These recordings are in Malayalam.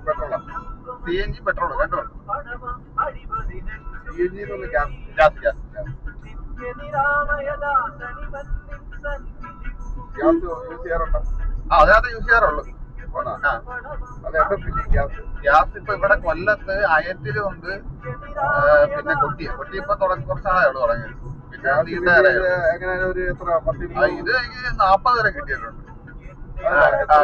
പെട്രോളാണ്. CNG പെട്രോൾ രണ്ടുമുണ്ട്. CNG gas. Gas gas gas use ചെയ്യാറുണ്ടോ? അതിനകത്ത് യൂസ് ചെയ്യാറുള്ളൂ. അത് എവിടെ ഫില്ലിംഗ് ഗ്യാസ്? ഗ്യാസ് ഇപ്പൊ ഇവിടെ കൊല്ലത്ത് അയത്തിലും ഉണ്ട്, പിന്നെ കൊട്ടി ഇപ്പൊ കുറച്ച് നാളായുള്ളൂ തുടങ്ങിയത്. പിന്നെ എങ്ങനെ ഒരു എത്ര ഇത് എനിക്ക് 40 വരെ കിട്ടിയിട്ടുണ്ട്.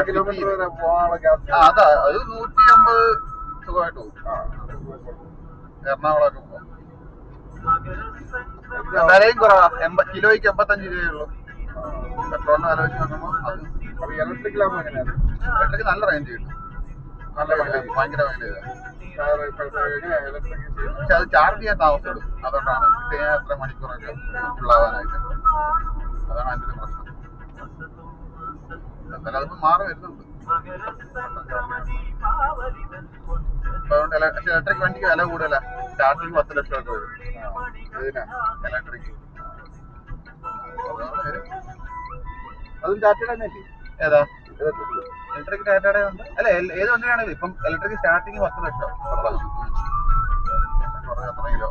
കിലോമീറ്റർ വരെ പോകാനുള്ള ഗ്യാസ്? അതാ അത് 150 സുഖമായിട്ട് പോകും. എറണാകുളമൊക്കെ പോകും. വിലയും കുറവാ, കിലോയ്ക്ക് 85 രൂപയുള്ളൂ. പെട്രോളിന് വില വെച്ച് നോക്കുമ്പോൾ അത് ഇലക്ട്രിക്കലാകുമ്പോൾ എങ്ങനെയാണ്? ഇലക്ട്രിക് നല്ല റേഞ്ച് കിട്ടും, നല്ല മൈലേജ്, ഭയങ്കര മൈലേജ്. പക്ഷെ അത് ചാർജ് ചെയ്യാൻ താമസം എടുക്കും. അതുകൊണ്ടാണ് കിട്ടി കഴിഞ്ഞാൽ എത്ര മണിക്കൂറൊക്കെ ഫുള്ളാവാനായിട്ട്. അതാണ് അതിൻ്റെ ഒരു പ്രശ്നം. എന്തായാലും അതിപ്പോൾ മാറി വരുന്നുണ്ട്. ഇപ്പൊ അതുകൊണ്ട് ഇലക്ട്രിക് വണ്ടിക്ക് വില കൂടുതലാണ്. സ്റ്റാർട്ടിങ് 10 ലക്ഷം ഒക്കെ വരും ഇലക്ട്രിക്. അതും ടാറ്റയുടെ തന്നെയല്ലേ? ഏതാ ഇലക്ട്രിക്? ടാറ്റയുടെ ഉണ്ട്. അല്ല, ഏത് വണ്ടിയാണെങ്കിലും ഇപ്പം ഇലക്ട്രിക് സ്റ്റാർട്ടിങ് 10 ലക്ഷം. എത്ര കിലോ?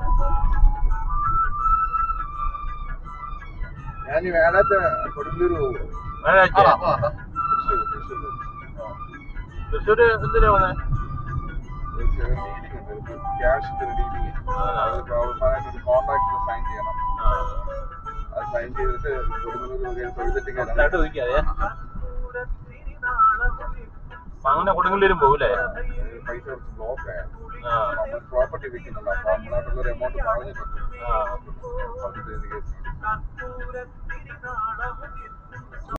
ഞാൻ വ്യാഴാഴ്ച കൊടുങ്ങല്ലൂർ പോകും. തൃശ്ശൂര് എന്തിനാ പോന്നെ? ക്യാഷിന്റെ ഒരു ഡീലിംഗ്. ഒരു കോൺട്രാക്ട് സൈൻ ചെയ്യണം. അത് സൈൻ ചെയ്തിട്ട് അങ്ങനെ കൊടുങ്ങല്ലൂരും പോകൂലേ? പൈസ കുറച്ച് ബ്ലോക്ക് ആയിരുന്നു. നമ്മൾ പ്രോപ്പർട്ടി വിൽക്കുന്നുണ്ട്. അപ്പൊ നമ്മളായിട്ടുള്ളൊരു എമൗണ്ട് പറഞ്ഞിട്ടുണ്ട്.